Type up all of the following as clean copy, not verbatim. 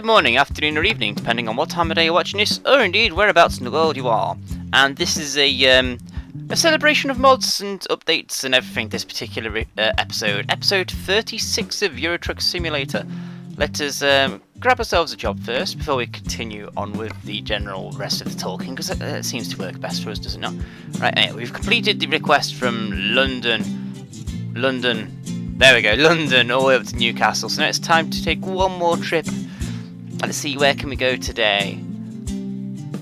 good morning, afternoon, or evening, depending on what time of day you're watching this, or indeed whereabouts in the world you are. And this is a celebration of mods and updates and everything. This particular episode 36 of Euro Truck Simulator. Let us grab ourselves a job first before we continue on with the general rest of the talking, because it seems to work best for us, does it not? Right, anyway, we've completed the request from London, there we go, London, all the way up to Newcastle. So now it's time to take one more trip. Let's see, where can we go today?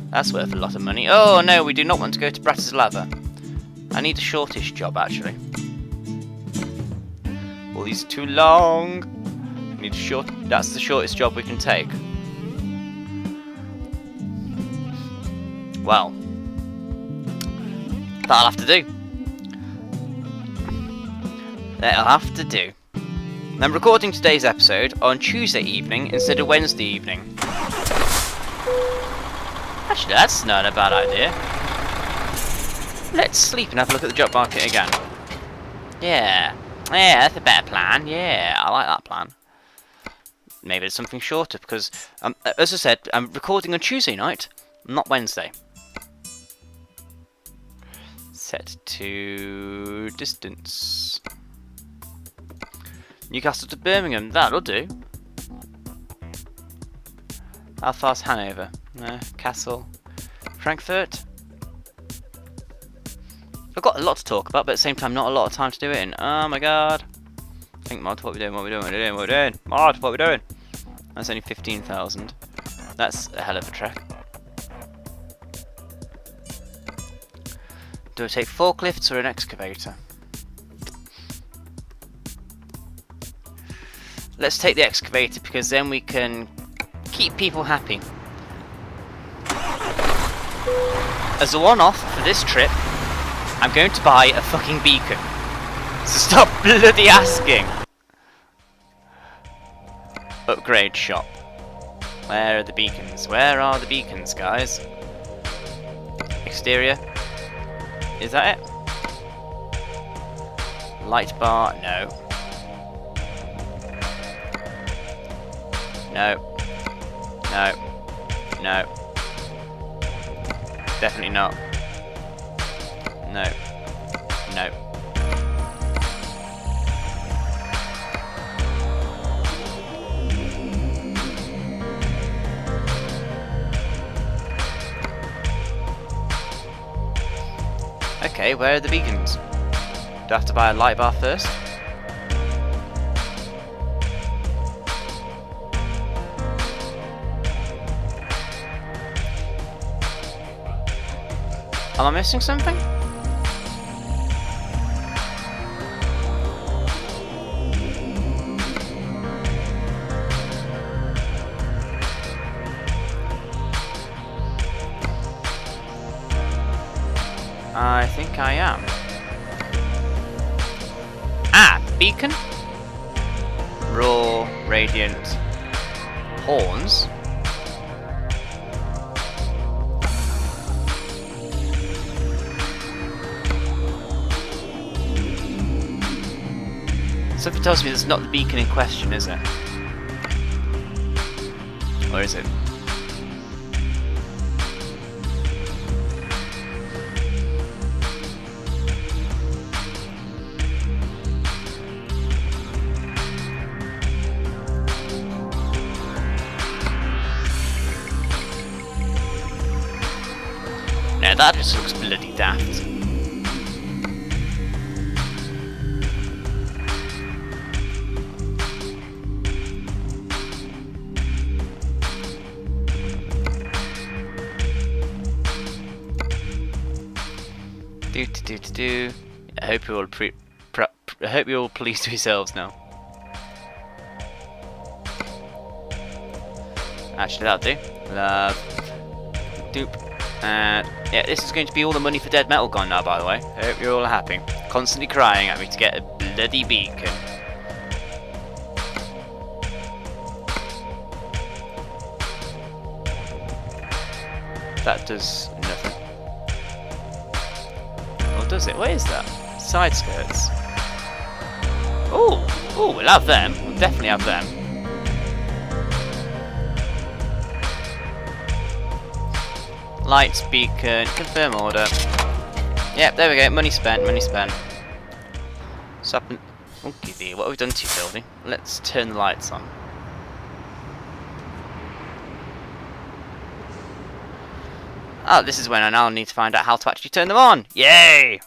That's worth a lot of money. Oh no, we do not want to go to Bratislava. I need a shortish job, actually. All these are too long. Need a short. That's the shortest job we can take. Well, that'll have to do. That'll have to do. I'm recording today's episode on Tuesday evening instead of Wednesday evening. Actually, that's not a bad idea. Let's sleep and have a look at the job market again. Yeah, that's a better plan. Yeah, I like that plan. Maybe it's something shorter because, as I said, I'm recording on Tuesday night, not Wednesday. Set to distance. Newcastle to Birmingham, that'll do. How far's Hanover? Castle. Frankfurt. I've got a lot to talk about, but at the same time, not a lot of time to do it in. Oh my god. Think mod, what are we doing? Mod, what are we doing? That's only 15,000. That's a hell of a trek. Do I take forklifts or an excavator? Let's take the excavator because then we can keep people happy. As a one-off for this trip, I'm going to buy a fucking beacon. So stop bloody asking. Upgrade shop. Where are the beacons? Where are the beacons, guys? Exterior. Is that it? Light bar. No. No. No. No. Definitely not. No. No. Okay, where are the beacons? Do I have to buy a light bar first? Am I missing something? I think I am. Ah, beacon. Raw, radiant, horns. Something tells me that's not the beacon in question, is it? Or is it? No, that just looks bloody daft. I hope you're all pleased with yourselves now. Actually, that'll do. Doop. Yeah, this is going to be all the money for dead metal gone now, by the way. I hope you're all happy. Constantly crying at me to get a bloody beacon. That does nothing. Or does it? What is that? Side skirts. Oh, we'll have them. We'll definitely have them. Lights, beacon, confirm order. Yep, there we go. Money spent, money spent. Stop and... Okay, what have we done to you, building? Let's turn the lights on. Oh, this is when I now need to find out how to actually turn them on. Yay!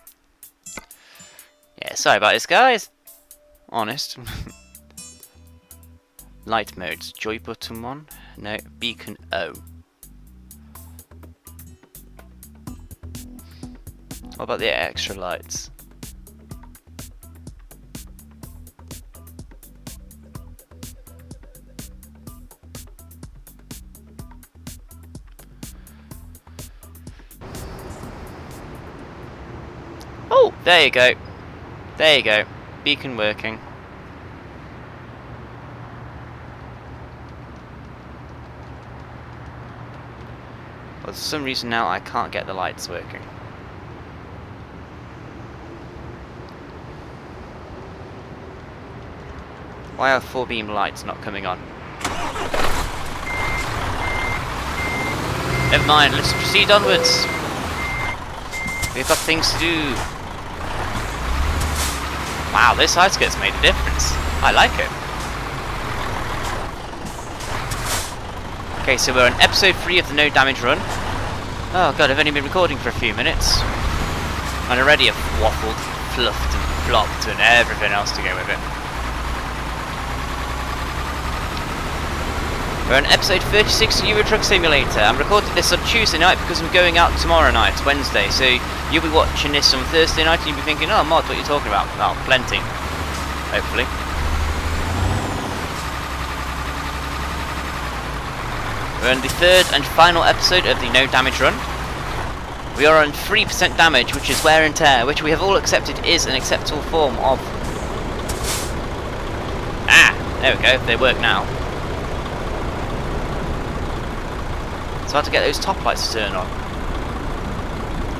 Yeah, sorry about this, guys. Honest. Light modes. Joy button 1. No, beacon O. What about the extra lights? Oh, there you go. There you go. Beacon working. Well, for some reason now I can't get the lights working. Why are 4-beam lights not coming on? Never mind, let's proceed onwards. We've got things to do. Wow, this side skirt's made a difference. I like it. Okay, so we're on episode 3 of the No Damage Run. Oh god, I've only been recording for a few minutes. And already I've waffled, fluffed and flopped and everything else to go with it. We're on episode 36 of Euro Truck Simulator. I'm recording this on Tuesday night because I'm going out tomorrow night, Wednesday. So you'll be watching this on Thursday night and you'll be thinking, oh, Mod, what are you talking about? Oh, plenty. Hopefully. We're on the 3rd and final episode of the No Damage Run. We are on 3% damage, which is wear and tear, which we have all accepted is an acceptable form of... Ah! There we go, they work now. So I have to get those top lights to turn on.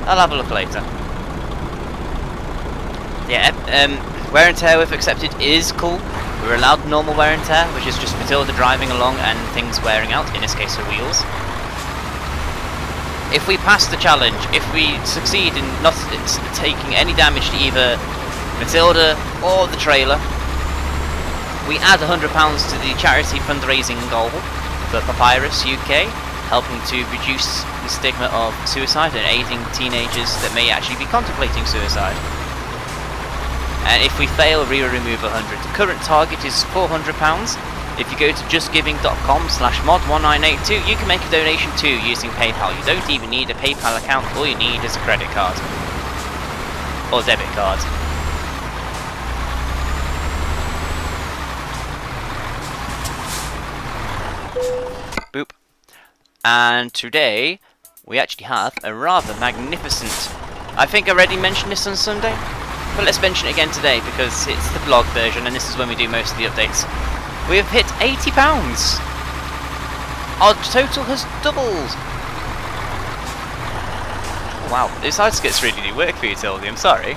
I'll have a look later. Yeah, wear and tear we've accepted is cool. We're allowed normal wear and tear, which is just Matilda driving along and things wearing out, in this case her wheels. If we pass the challenge, if we succeed in not taking any damage to either Matilda or the trailer, we add £100 to the charity fundraising goal for Papyrus UK, helping to reduce the stigma of suicide and aiding teenagers that may actually be contemplating suicide. And if we fail, we will remove 100. The current target is £400. If you go to justgiving.com/mod1982, you can make a donation too using PayPal. You don't even need a PayPal account, all you need is a credit card. Or debit card. Boop. And today, we actually have a rather magnificent... I think I already mentioned this on Sunday, but let's mention it again today because it's the vlog version and this is when we do most of the updates. We have hit £80! Our total has doubled! Wow, those side skits really do work for you, Tildy, I'm sorry.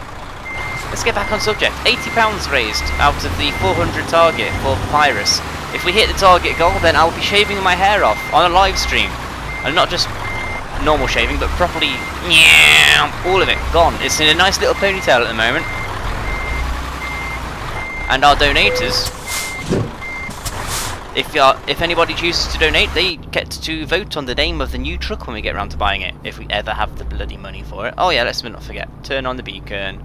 Let's get back on subject. £80 raised out of the 400 target for Papyrus. If we hit the target goal, then I'll be shaving my hair off on a live stream. And not just normal shaving, but properly, all of it, gone. It's in a nice little ponytail at the moment. And our donators, if anybody chooses to donate, they get to vote on the name of the new truck when we get around to buying it, if we ever have the bloody money for it. Oh yeah, let's not forget, turn on the beacon.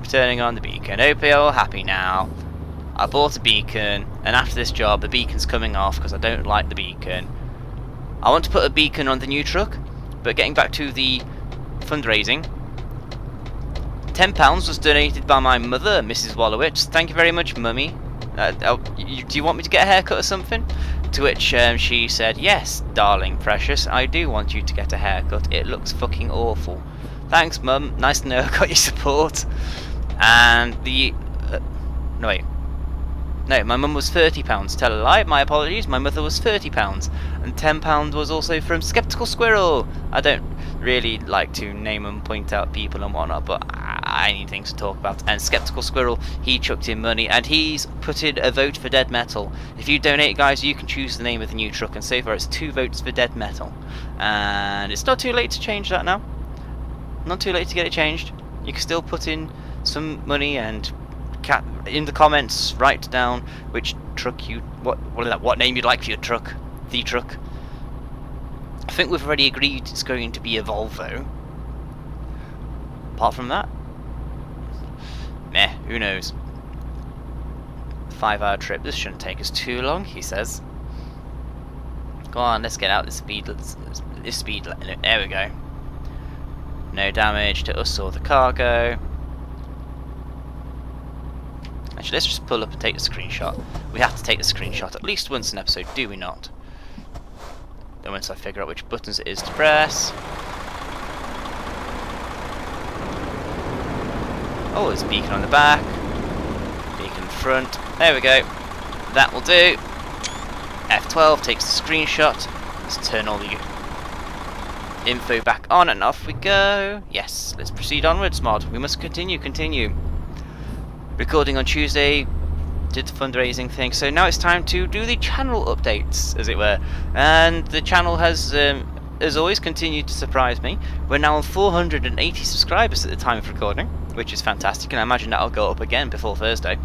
Turning on the beacon. Hope you're all happy now. I bought a beacon, and after this job, the beacon's coming off because I don't like the beacon. I want to put a beacon on the new truck, but getting back to the fundraising, £10 was donated by my mother, Mrs. Wallowitz. Thank you very much, Mummy. Do you want me to get a haircut or something? To which she said, yes, darling, precious, I do want you to get a haircut. It looks fucking awful. Thanks, Mum. Nice to know I got your support. And the... no, wait. No, my mum was £30. Tell a lie, my apologies. My mother was £30. And £10 was also from Skeptical Squirrel. I don't really like to name and point out people and whatnot, but I need things to talk about. And Skeptical Squirrel, he chucked in money, and he's put in a vote for Dead Metal. If you donate, guys, you can choose the name of the new truck, and so far it's 2 votes for Dead Metal. And it's not too late to change that now. Not too late to get it changed. You can still put in some money, and in the comments write down which truck you what name you'd like for your truck. The truck. I think we've already agreed it's going to be a Volvo. Apart from that, meh, who knows. 5-hour trip, this shouldn't take us too long, he says. Go on, let's get out this speed limit. There we go. No damage to us or the cargo. Actually, let's just pull up and take the screenshot. We have to take the screenshot at least once an episode, do we not? Then once I figure out which buttons it is to press. Oh, there's a beacon on the back, beacon front. There we go. That will do. F12 takes the screenshot. Let's turn all the info back on and off we go. Yes, let's proceed onwards, mod. We must continue. Recording on Tuesday, did the fundraising thing, so now it's time to do the channel updates, as it were. And the channel has, as always, continued to surprise me. We're now on 480 subscribers at the time of recording, which is fantastic, and I imagine that'll go up again before Thursday.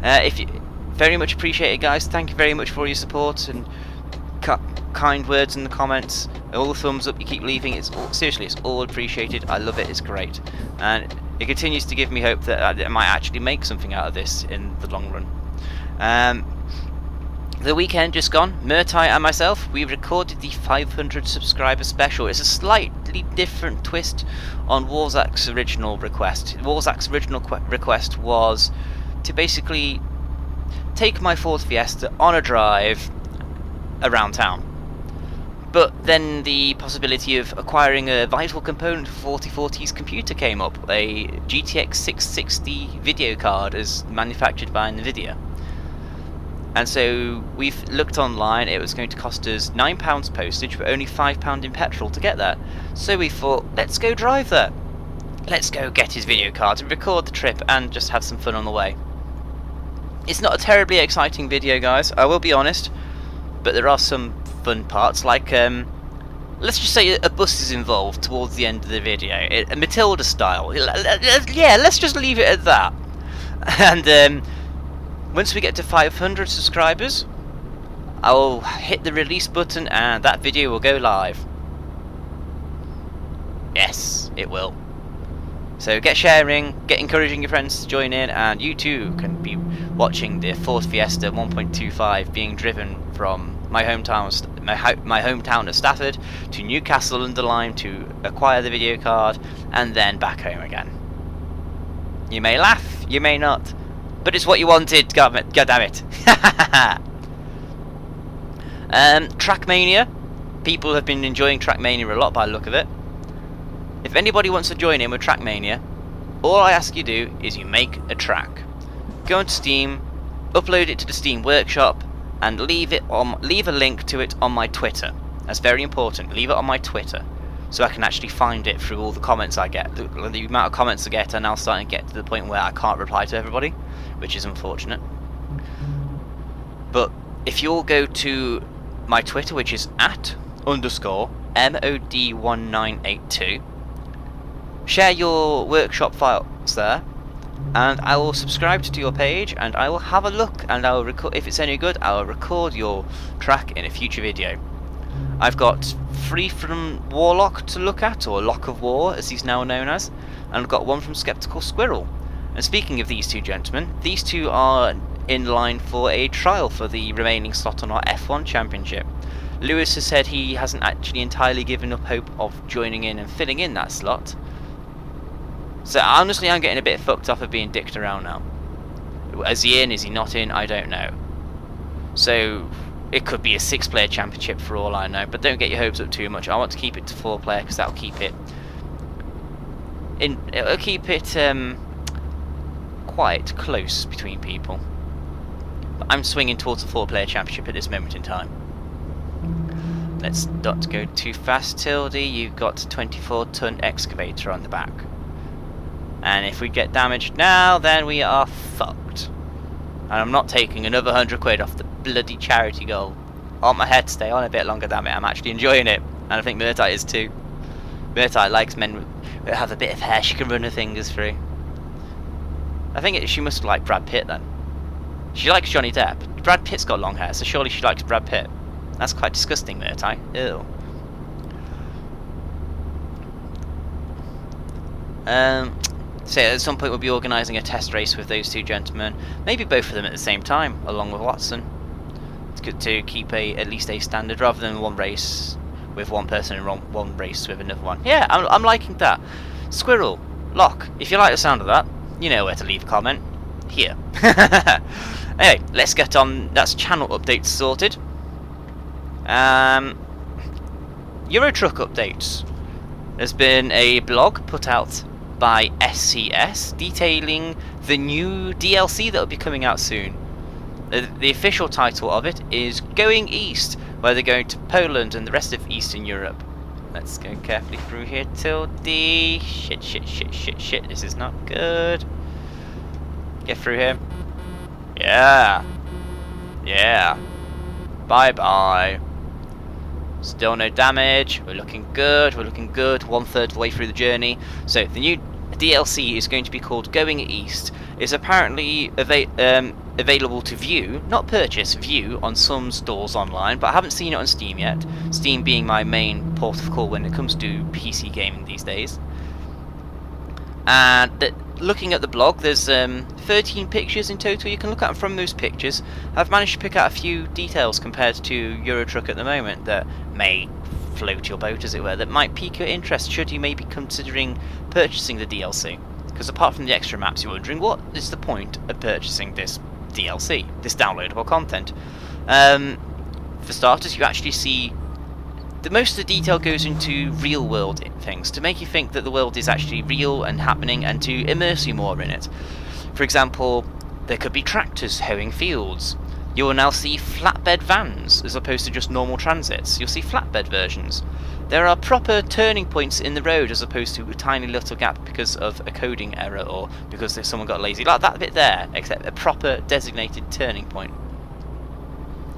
If you very much appreciate it, guys. Thank you very much for all your support and kind words in the comments. All the thumbs up you keep leaving, seriously, it's all appreciated. I love it, it's great, and it continues to give me hope that I might actually make something out of this in the long run. The weekend just gone, Murtai and myself, we recorded the 500 subscriber special. It's a slightly different twist on Warzak's original request. Warzak's original request was to basically take my Ford Fiesta on a drive around town. But then the possibility of acquiring a vital component for 4040's computer came up, a GTX 660 video card as manufactured by Nvidia. And so we've looked online, it was going to cost us £9 postage but only £5 in petrol to get that. So we thought, let's go drive there. Let's go get his video card and record the trip and just have some fun on the way. It's not a terribly exciting video, guys, I will be honest, but there are some fun parts, like let's just say a bus is involved towards the end of the video, Matilda style. Yeah, let's just leave it at that. And once we get to 500 subscribers, I'll hit the release button and that video will go live. Yes, it will. So get sharing, get encouraging your friends to join in, and you too can be watching the Ford Fiesta 1.25 being driven from my hometown of Stafford to Newcastle under Lyme to acquire the video card and then back home again. You may laugh, you may not, but it's what you wanted, god damn it. Trackmania. People have been enjoying Trackmania a lot by the look of it. If anybody wants to join in with Trackmania, all I ask you do is you make a track. Go into Steam, upload it to the Steam Workshop, and leave a link to it on my Twitter. That's very important. Leave it on my Twitter, so I can actually find it through all the comments I get. The amount of comments I get are now starting to get to the point where I can't reply to everybody, which is unfortunate. But if you'll go to my Twitter, which is @_MoD1982, share your workshop files there, and I will subscribe to your page, and I will have a look, and I will record. If it's any good, I will record your track in a future video. I've got Free from Warlock to look at, or Lock of War as he's now known as, and I've got one from Skeptical Squirrel. And speaking of these two gentlemen, these two are in line for a trial for the remaining slot on our F1 Championship. Lewis has said he hasn't actually entirely given up hope of joining in and filling in that slot. So honestly, I'm getting a bit fucked off of being dicked around now. Is he in? Is he not in? I don't know. So it could be a 6-player championship for all I know. But don't get your hopes up too much. I want to keep it to 4-player because that'll keep it it'll keep it quite close between people. But I'm swinging towards a 4-player championship at this moment in time. Let's not go too fast, Tildy. You've got a 24-ton excavator on the back. And if we get damaged now, then we are fucked. And I'm not taking another 100 quid off the bloody charity goal. I want my hair to stay on a bit longer, damn it. I'm actually enjoying it. And I think Murtite is too. Murtite likes men that have a bit of hair she can run her fingers through. I think she must like Brad Pitt then. She likes Johnny Depp. Brad Pitt's got long hair, so surely she likes Brad Pitt. That's quite disgusting, Murtite. Ew. So at some point we'll be organising a test race with those two gentlemen. Maybe both of them at the same time, along with Watson. It's good to keep at least a standard, rather than one race with one person and one race with another one. Yeah, I'm liking that. Squirrel, Lock, if you like the sound of that, you know where to leave a comment. Here. Anyway, let's get on. That's channel updates sorted. Euro Truck updates. There's been a blog put out by SCS detailing the new DLC that will be coming out soon. The official title of it is Going East, where they're going to Poland and the rest of Eastern Europe. Let's go carefully through here till the... Shit, this is not good. Get through here. Yeah. Bye-bye. Still no damage. We're looking good. 1/3 of the way through the journey. So the new DLC is going to be called Going East. It's apparently available to view, not purchase, view on some stores online, but I haven't seen it on Steam yet. Steam being my main port of call when it comes to PC gaming these days. And looking at the blog, there's 13 pictures in total you can look at. From those pictures, I've managed to pick out a few details compared to Euro Truck at the moment that may float your boat, as it were, that might pique your interest should you maybe considering purchasing the DLC. Because apart from the extra maps, you're wondering what is the point of purchasing this DLC, this downloadable content. For starters, you actually see most of the detail goes into real world things, to make you think that the world is actually real and happening, and to immerse you more in it. For example, there could be tractors hoeing fields. You will now see flatbed vans as opposed to just normal transits. You'll see flatbed versions. There are proper turning points in the road as opposed to a tiny little gap because of a coding error or because someone got lazy. Like that bit there, except a proper designated turning point.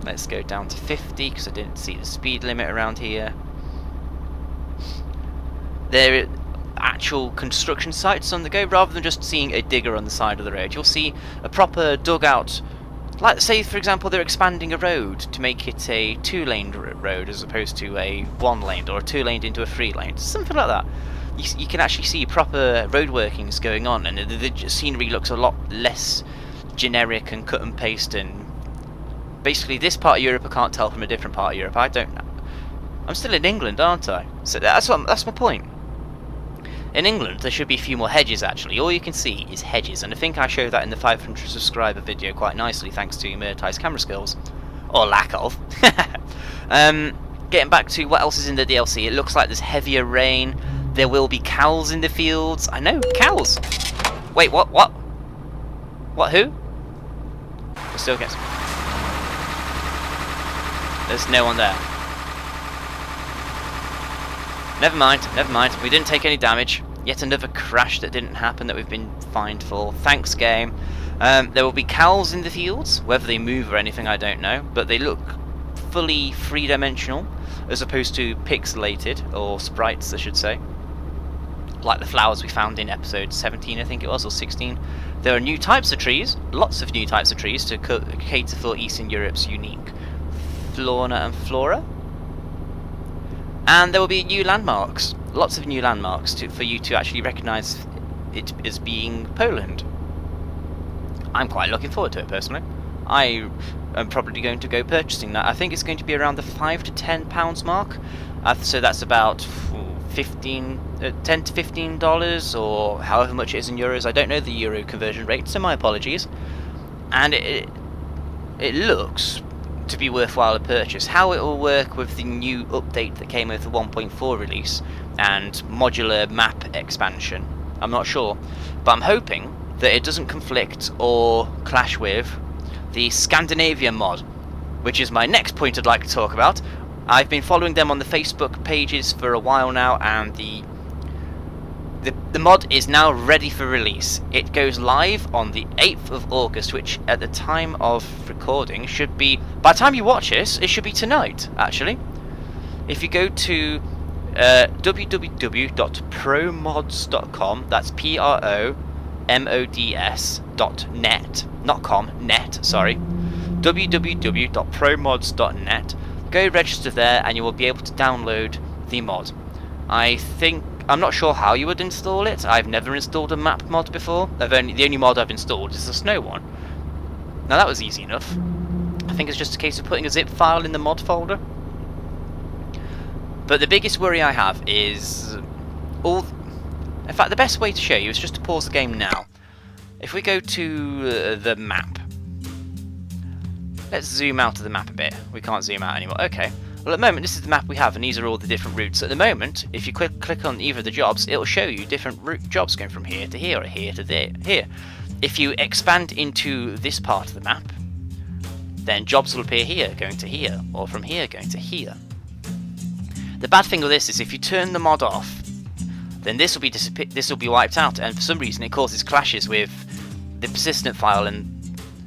Let's go down to 50 because I didn't see the speed limit around here. There are actual construction sites on the go, rather than just seeing a digger on the side of the road. You'll see a proper dugout. Like, say, for example, they're expanding a road to make it a 2-lane road as opposed to a 1-lane, or a 2-lane into a 3-lane. Something like that. You can actually see proper road workings going on, and the scenery looks a lot less generic and cut and paste. And basically, this part of Europe I can't tell from a different part of Europe. I don't know. I'm still in England, aren't I? So that's my point. In England, there should be a few more hedges, actually. All you can see is hedges, and I think I showed that in the 500 subscriber video quite nicely, thanks to Murtai's camera skills. Or lack of. Getting back to what else is in the DLC, it looks like there's heavier rain. There will be cows in the fields. I know, cows! Wait, what? What, who? We're still guessing. There's no one there. Never mind. We didn't take any damage. Yet another crash that didn't happen that we've been fined for. Thanks, game. There will be cows in the fields. Whether they move or anything, I don't know. But they look fully three-dimensional, as opposed to pixelated, or sprites, I should say. Like the flowers we found in episode 17, I think it was, or 16. There are new types of trees. Lots of new types of trees to cater for Eastern Europe's unique fauna and flora. And there will be new landmarks, lots of new landmarks for you to actually recognise it as being Poland. I'm quite looking forward to it personally. I am probably going to go purchasing that. I think it's going to be around the £5 to £10 mark, so that's about $10 to $15 or however much it is in euros. I don't know the euro conversion rate, so my apologies. And it looks to be worthwhile a purchase. How it will work with the new update that came with the 1.4 release and modular map expansion, I'm not sure, but I'm hoping that it doesn't conflict or clash with the Scandinavia mod, which is my next point I'd like to talk about. I've been following them on the Facebook pages for a while now, and The mod is now ready for release. It goes live on the 8th of August, which at the time of recording should be, by the time you watch this, it should be tonight, actually. If you go to www.promods.com, that's promods.net, not com, net, sorry, www.promods.net, go register there and you will be able to download the mod. I'm not sure how you would install it. I've never installed a map mod before. The only mod I've installed is the snow one. Now that was easy enough. I think it's just a case of putting a zip file in the mod folder. But the biggest worry I have is in fact, the best way to show you is just to pause the game now. If we go to the map, let's zoom out of the map a bit. We can't zoom out anymore. Okay. Well, at the moment, this is the map we have, and these are all the different routes. At the moment, if you click on either of the jobs, it'll show you different jobs going from here to here, or here to there, here. If you expand into this part of the map, then jobs will appear here, going to here, or from here, going to here. The bad thing with this is if you turn the mod off, then this will be wiped out, and for some reason it causes clashes with the persistent file. And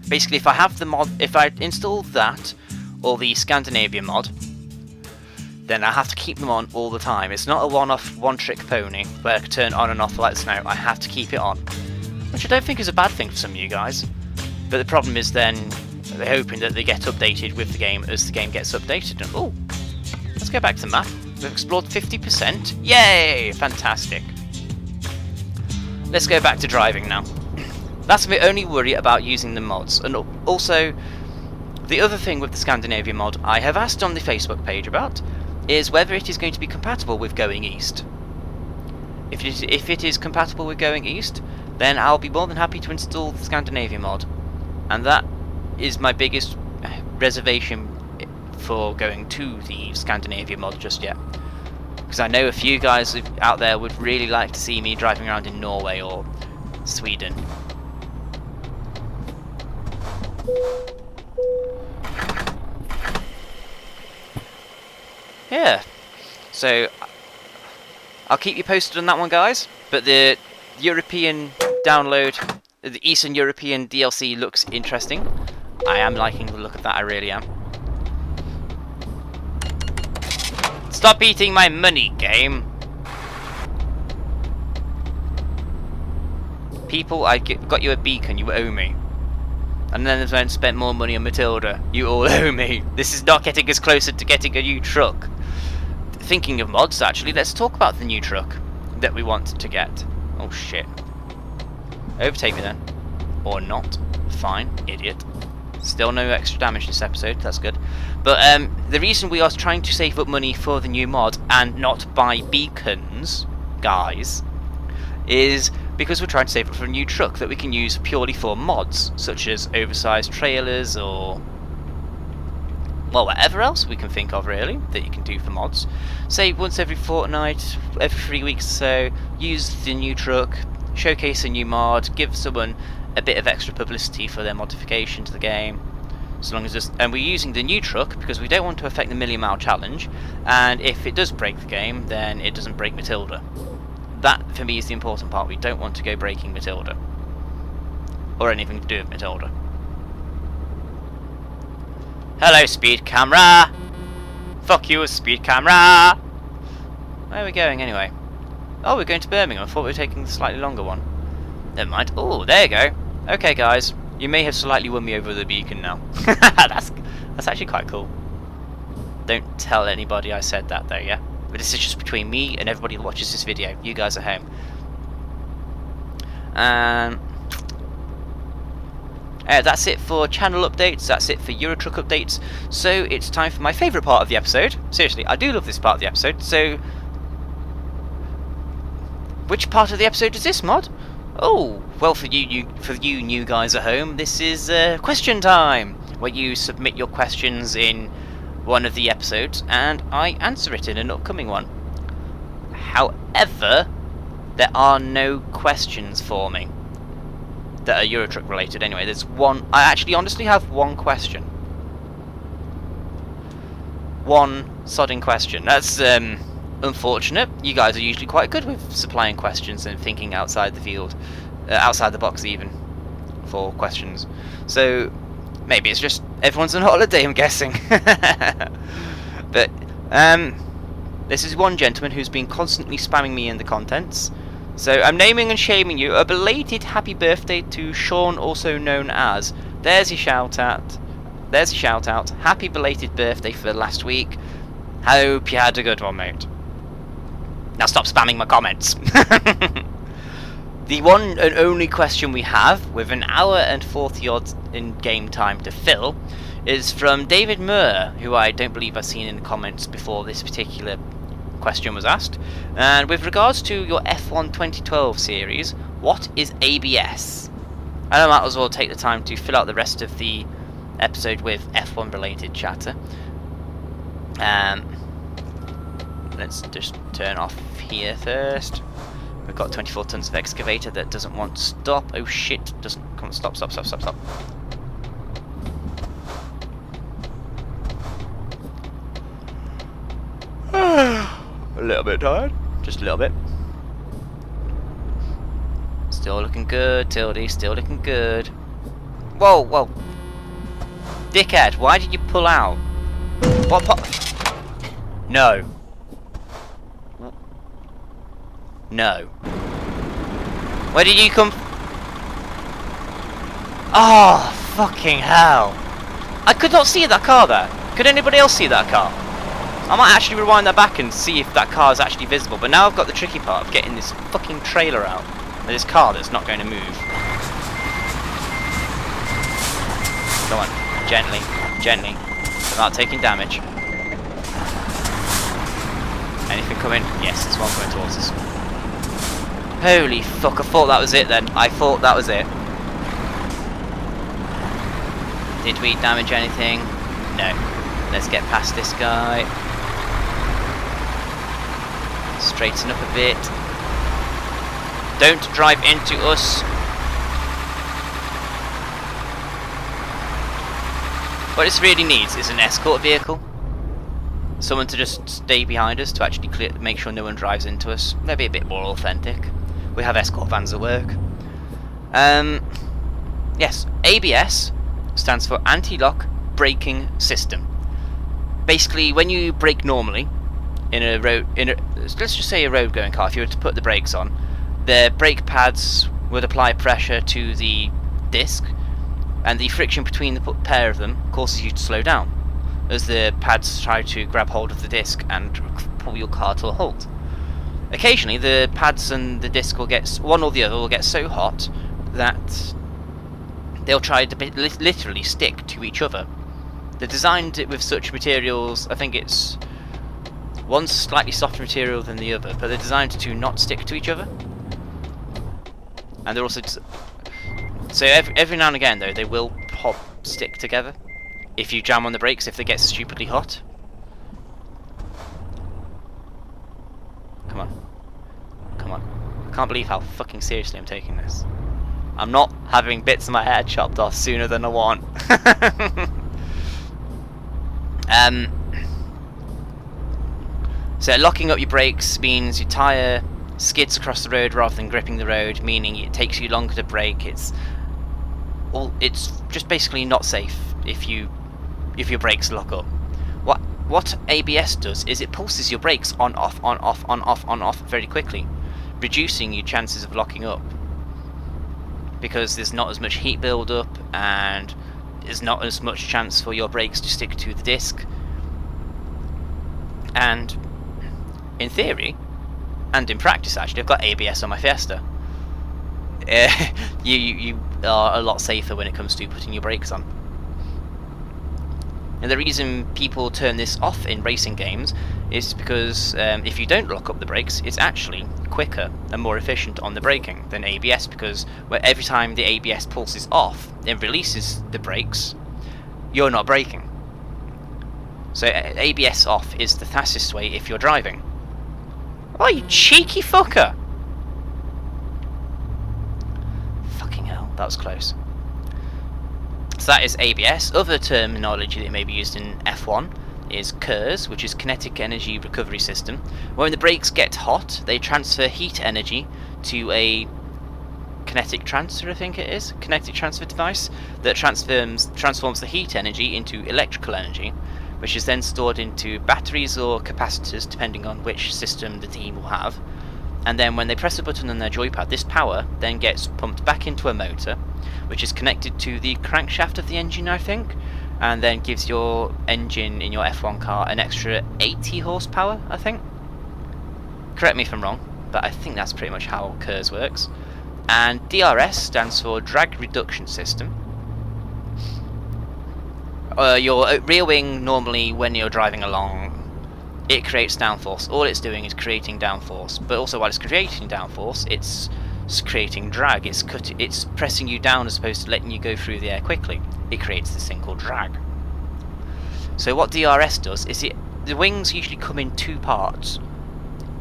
basically, if I have the mod, if I install that or the Scandinavia mod, then I have to keep them on all the time. It's not a one-off, one-trick pony where I can turn on and off like snow. I have to keep it on, which I don't think is a bad thing for some of you guys. But the problem is then they're hoping that they get updated with the game as the game gets updated. And oh, let's go back to the map. We've explored 50%. Yay! Fantastic. Let's go back to driving now. That's my only worry about using the mods. And also, the other thing with the Scandinavia mod I have asked on the Facebook page about is whether it is going to be compatible with going east. If it is compatible with going east, then I'll be more than happy to install the Scandinavia mod. And that is my biggest reservation for going to the Scandinavia mod just yet. Because I know a few guys out there would really like to see me driving around in Norway or Sweden. Yeah, so I'll keep you posted on that one, guys. But the European download, the Eastern European DLC looks interesting. I am liking the look of that, I really am. Stop eating my money, game. People, I got you a beacon, you owe me. And then I spent more money on Matilda. You all owe me. This is not getting us closer to getting a new truck. Thinking of mods, actually, let's talk about the new truck that we want to get. Oh shit. Overtake me then. Or not. Fine, idiot. Still no extra damage this episode, that's good. But the reason we are trying to save up money for the new mod and not buy beacons, guys, is because we're trying to save up for a new truck that we can use purely for mods, such as oversized trailers or, well, whatever else we can think of really that you can do for mods. Say once every fortnight, every 3 weeks or so, use the new truck, showcase a new mod, give someone a bit of extra publicity for their modification to the game. So long as and we're using the new truck because we don't want to affect the Million Mile Challenge, and if it does break the game, then it doesn't break Matilda. That, for me, is the important part. We don't want to go breaking Matilda. Or anything to do with Matilda. Hello, speed camera! Fuck you, speed camera! Where are we going, anyway? Oh, we're going to Birmingham. I thought we were taking the slightly longer one. Never mind. Oh, there you go. Okay, guys. You may have slightly won me over the beacon now. That's actually quite cool. Don't tell anybody I said that, though, yeah? But this is just between me and everybody who watches this video. You guys are home. That's it for channel updates. That's it for Eurotruck updates. So it's time for my favourite part of the episode. Seriously, I do love this part of the episode. So, which part of the episode is this, mod? Oh, well, for you new guys at home, this is question time, where you submit your questions in one of the episodes, and I answer it in an upcoming one. However, there are no questions for me that are Eurotruck related. Anyway, there's one. I actually honestly have one question. One sodding question. That's unfortunate. You guys are usually quite good with supplying questions and thinking outside the field, outside the box even, for questions. So maybe it's just everyone's on holiday, I'm guessing. But this is one gentleman who's been constantly spamming me in the contents. So I'm naming and shaming you. A belated happy birthday to Sean, also known as. There's your shout out. There's your shout out. Happy belated birthday for last week. Hope you had a good one, mate. Now stop spamming my comments. The one and only question we have, with an hour and 40 odd in game time to fill, is from David Moore, who I don't believe I've seen in the comments before this particular question was asked. And with regards to your F1 2012 series, what is ABS? I might as well take the time to fill out the rest of the episode with F1 related chatter. Let's just turn off here first. We've got 24 tons of excavator that doesn't want to stop. Oh shit, doesn't come on, stop. A little bit tired, just a little bit. Still looking good, Tildy, still looking good. Whoa. Dickhead, why did you pull out? What No. No. Where did you come? Oh, fucking hell. I could not see that car there. Could anybody else see that car? I might actually rewind that back and see if that car is actually visible, but now I've got the tricky part of getting this fucking trailer out. This car that's not going to move. Come on, gently, without taking damage. Anything coming? Yes, there's one coming towards us. Holy fuck, I thought that was it then. I thought that was it. Did we damage anything? No. Let's get past this guy. Straighten up a bit. Don't drive into us. What this really needs is an escort vehicle. Someone to just stay behind us to actually make sure no one drives into us. That'd be a bit more authentic. We have escort vans at work. Yes, ABS stands for anti-lock braking system. Basically, when you brake normally in a road, let's just say a road-going car, if you were to put the brakes on, the brake pads would apply pressure to the disc, and the friction between the pair of them causes you to slow down, as the pads try to grab hold of the disc and pull your car to a halt. Occasionally, the pads and the disc will get, one or the other will get so hot that they'll try to literally stick to each other. They're designed with such materials, I think it's one's slightly softer material than the other, but they're designed to not stick to each other. And they're also so every now and again though they will stick together if you jam on the brakes if they get stupidly hot. Come on. I can't believe how fucking seriously I'm taking this. I'm not having bits of my hair chopped off sooner than I want. So locking up your brakes means your tyre skids across the road rather than gripping the road, meaning it takes you longer to brake. It's just basically not safe if your brakes lock up. What ABS does is it pulses your brakes on off very quickly, reducing your chances of locking up, because there's not as much heat build up and there's not as much chance for your brakes to stick to the disc. And in theory, and in practice actually, I've got ABS on my Fiesta. You are a lot safer when it comes to putting your brakes on. And the reason people turn this off in racing games is because if you don't lock up the brakes, it's actually quicker and more efficient on the braking than ABS, because every time the ABS pulses off and releases the brakes, you're not braking. So ABS off is the fastest way if you're driving. Oh, you cheeky fucker! Fucking hell, that was close. So that is ABS. Other terminology that may be used in F1 is KERS, which is Kinetic Energy Recovery System. When the brakes get hot, they transfer heat energy to a kinetic transfer, I think it is, kinetic transfer device that transforms the heat energy into electrical energy, which is then stored into batteries or capacitors, depending on which system the team will have. And then when they press a button on their joypad, this power then gets pumped back into a motor, which is connected to the crankshaft of the engine, I think, and then gives your engine in your F1 car an extra 80 horsepower, I think. Correct me if I'm wrong, but I think that's pretty much how KERS works. And DRS stands for Drag Reduction System. Your rear wing, normally when you're driving along, it creates downforce. All it's doing is creating downforce, but also while it's creating downforce, it's creating drag. It's pressing you down as opposed to letting you go through the air quickly. It creates this thing called drag. So what DRS does is the wings usually come in two parts.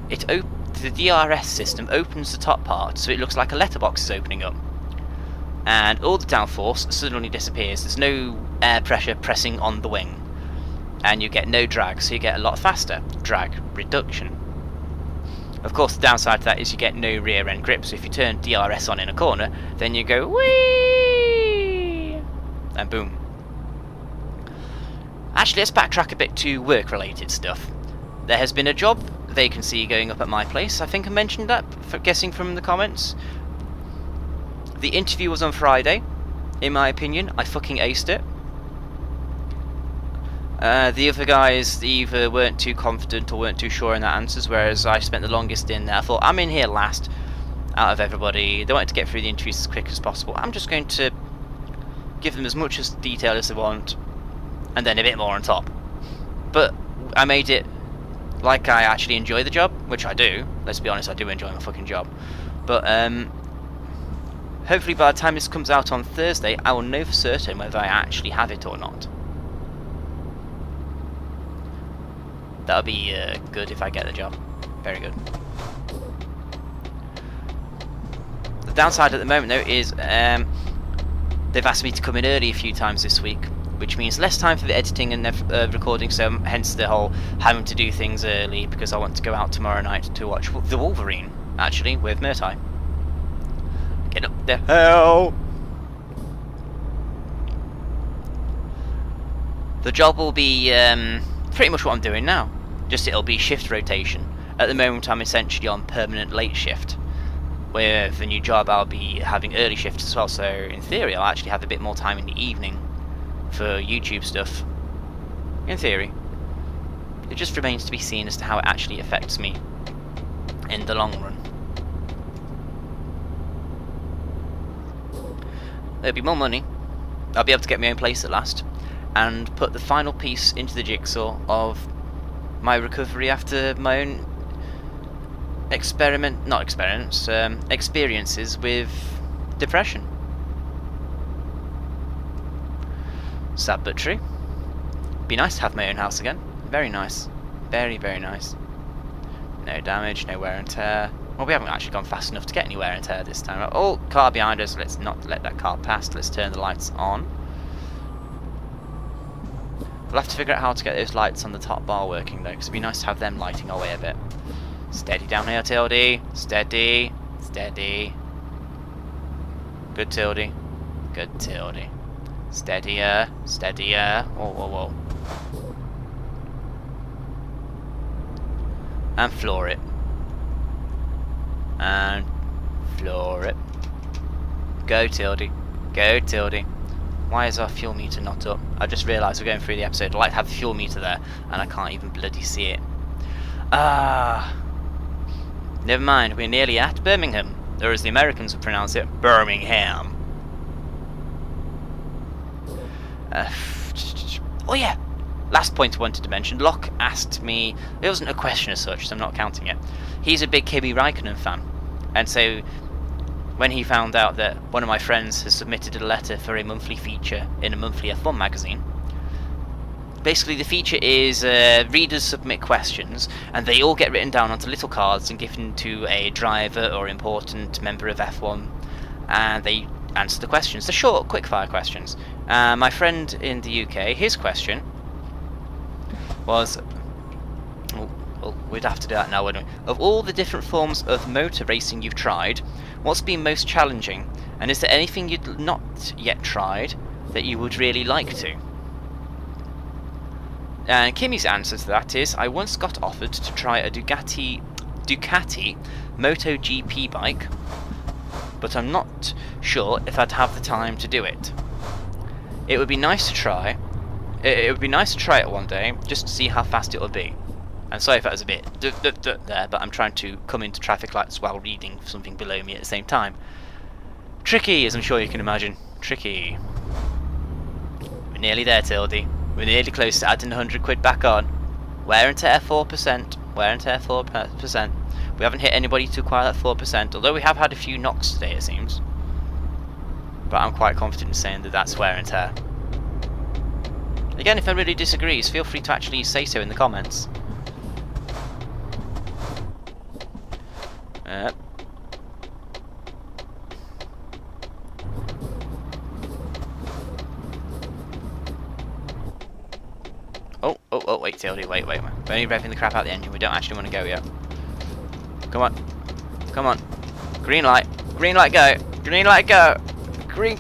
The DRS system opens the top part so it looks like a letterbox is opening up, and all the downforce suddenly disappears. There's no air pressure pressing on the wing, and you get no drag, so you get a lot faster. Drag reduction. Of course, the downside to that is you get no rear end grip, so if you turn DRS on in a corner, then you go whee, and boom. Actually, let's backtrack a bit to work related stuff. There has been a job vacancy going up at my place. I think I mentioned that, guessing from the comments. The interview was on Friday. In my opinion, I fucking aced it. The other guys either weren't too confident or weren't too sure in their answers, whereas I spent the longest in there. I thought, I'm in here last out of everybody. They wanted to get through the interviews as quick as possible. I'm just going to give them as much detail as they want, and then a bit more on top. But I made it like I actually enjoy the job, which I do. Let's be honest, I do enjoy my fucking job. But hopefully by the time this comes out on Thursday, I will know for certain whether I actually have it or not. That'll be good if I get the job. Very good. The downside at the moment though is they've asked me to come in early a few times this week, which means less time for the editing and recording, so hence the whole having to do things early, because I want to go out tomorrow night to watch The Wolverine, actually, with Murtai. Get up the hell! The job will be pretty much what I'm doing now, just it'll be shift rotation. At the moment I'm essentially on permanent late shift. With the new job I'll be having early shifts as well, so in theory I'll actually have a bit more time in the evening for YouTube stuff. In theory. It just remains to be seen as to how it actually affects me in the long run. There'll be more money. I'll be able to get my own place at last and put the final piece into the jigsaw of my recovery after my own experiences with depression. Sad but true. Be nice to have my own house again. Very nice. Very, very nice. No damage, no wear and tear. Well, we haven't actually gone fast enough to get any wear and tear this time. Oh, car behind us. Let's not let that car pass. Let's turn the lights on. We'll have to figure out how to get those lights on the top bar working though, because it'd be nice to have them lighting our way a bit. Steady down here, Tildy. Steady. Steady. Good, Tildy. Good, Tildy. Steadier. Steadier. Whoa, whoa, whoa. And floor it. And floor it. Go, Tildy. Go, Tildy. Why is our fuel meter not up? I just realised we're going through the episode. I like to have the fuel meter there, and I can't even bloody see it. Never mind, we're nearly at Birmingham, or as the Americans would pronounce it, Birmingham. Oh yeah, last point I wanted to mention. Locke asked me, it wasn't a question as such, so I'm not counting it. He's a big Kimi Räikkönen fan, and so when he found out that one of my friends has submitted a letter for a monthly feature in a monthly F1 magazine, basically the feature is readers submit questions and they all get written down onto little cards and given to a driver or important member of F1, and they answer the questions. They're short, quick-fire questions. My friend in the UK, his question was... well, we'd have to do that now, wouldn't we? Of all the different forms of motor racing you've tried, what's been most challenging? And is there anything you'd not yet tried that you would really like to? And Kimmy's answer to that is, I once got offered to try a Ducati MotoGP bike, but I'm not sure if I'd have the time to do it. It would be nice to try. It would be nice to try it one day, just to see how fast it would be. And sorry if that was a bit there, but I'm trying to come into traffic lights while reading something below me at the same time. Tricky, as I'm sure you can imagine. Tricky. We're nearly there, Tildy. We're nearly close to adding 100 quid back on. Wear and tear 4%. Wear and tear 4%. We haven't hit anybody to acquire that 4%, although we have had a few knocks today, it seems. But I'm quite confident in saying that that's wear and tear. Again, if anybody disagrees, feel free to actually say so in the comments. Oh, wait, Tildy, wait. We're only revving the crap out of the engine. We don't actually want to go yet. Come on. Green light, go. Green light, go. Green,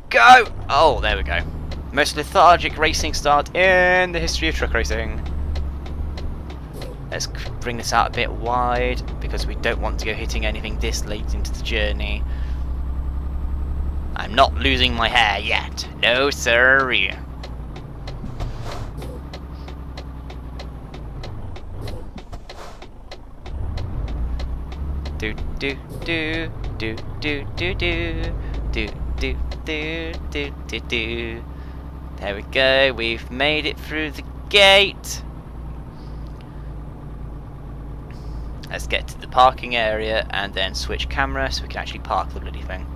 go. Oh, there we go. Most lethargic racing start in the history of truck racing. Let's bring this out a bit wide, because we don't want to go hitting anything this late into the journey. I'm not losing my hair yet. No, sirree. There we go, we've made it through the gate. Let's get to the parking area and then switch camera so we can actually park the bloody thing.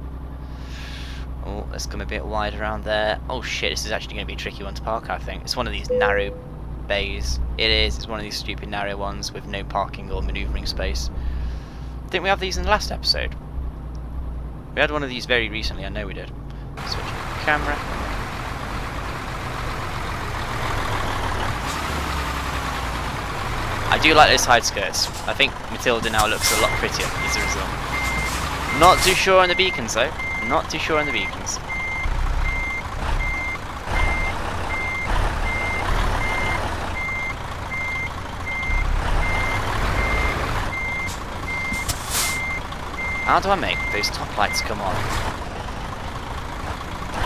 Oh, let's come a bit wide around there. Oh shit, this is actually going to be a tricky one to park, I think. It's one of these narrow bays. It is, it's one of these stupid narrow ones with no parking or manoeuvring space. Didn't we have these in the last episode? We had one of these very recently, I know we did. Switch camera. I do like those side skirts. I think Matilda now looks a lot prettier as a result. Not too sure on the beacons though. Not too sure on the beacons. How do I make those top lights come on?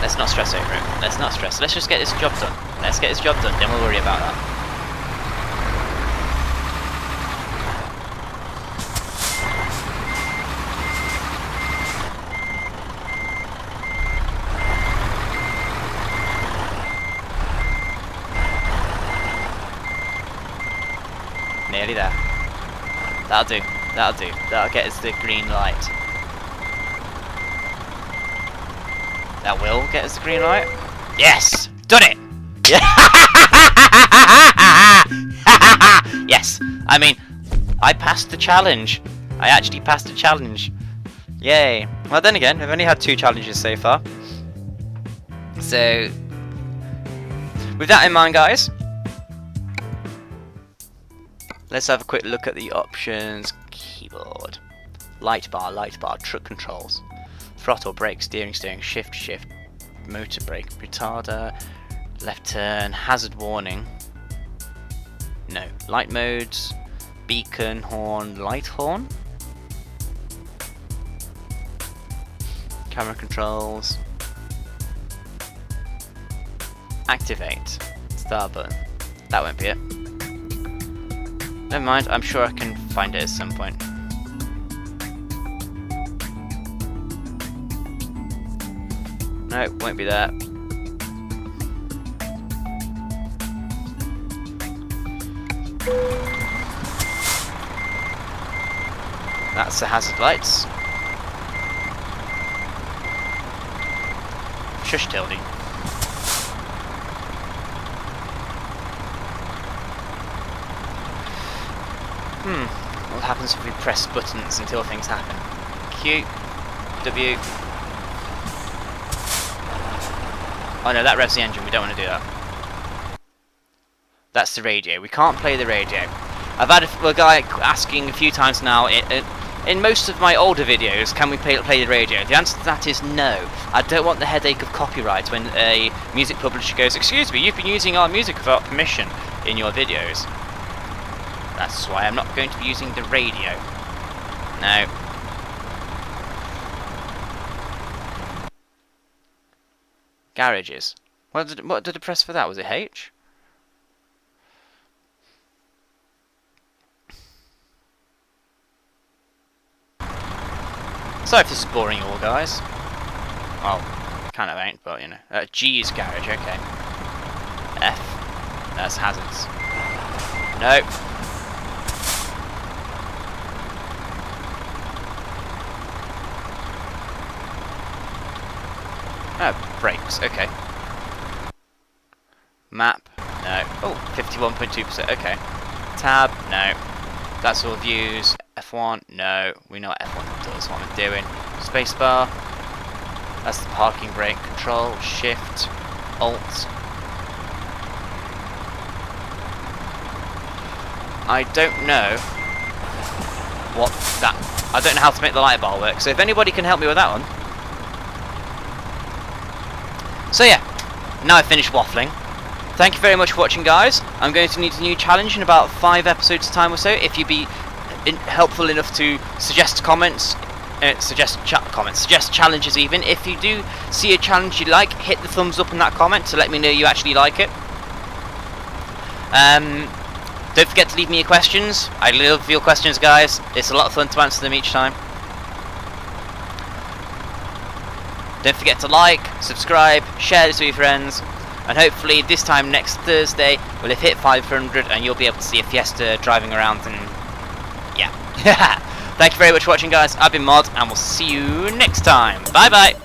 Let's not stress over it. Let's not stress. Let's just get this job done. Let's get this job done, then we'll worry about that. Nearly there. That'll do. That'll do. That'll get us the green light. That will get us the green light. Yes! Done it! Yes! I mean, I passed the challenge. I actually passed the challenge. Yay. Well, then again, I've only had 2 challenges so far. So, with that in mind, guys, let's have a quick look at the options. Keyboard. Light bar, truck controls. Throttle, brake, steering, shift, motor brake, retarder, left turn, hazard warning. No. Light modes, beacon, horn, light horn. Camera controls. Activate. Start button. That won't be it. Never mind, I'm sure I can find it at some point. No, it won't be there. That's the hazard lights. Shush, Tildy. What happens if we press buttons until things happen? Q, W. Oh no, that revs the engine, we don't want to do that. That's the radio. We can't play the radio. I've had a guy asking a few times now in most of my older videos, can we play the radio? The answer to that is no. I don't want the headache of copyright when a music publisher goes, excuse me, you've been using our music without permission in your videos. That's why I'm not going to be using the radio. No. Garages. What did I press for that? Was it H? Sorry if this is boring you all, guys. Well, kind of ain't, but you know. G is garage, okay. F. That's hazards. No. Oh, brakes, okay. Map, no. Oh, 51.2%, okay. Tab, no. That's all views. F1, no. We know what F1 does, what I'm doing. Spacebar. That's the parking brake. Control, Shift, Alt. I don't know what that... I don't know how to make the light bar work, so if anybody can help me with that one. So yeah, now I've finished waffling. Thank you very much for watching, guys. I'm going to need a new challenge in about 5 episodes time or so. If you'd be helpful enough to suggest comments, suggest challenges even. If you do see a challenge you like, hit the thumbs up in that comment to let me know you actually like it. Don't forget to leave me your questions. I love your questions, guys. It's a lot of fun to answer them each time. Don't forget to like, subscribe, share this with your friends, and hopefully this time next Thursday we'll have hit 500 and you'll be able to see a Fiesta driving around and yeah. Thank you very much for watching, guys. I've been Mod and we'll see you next time. Bye bye.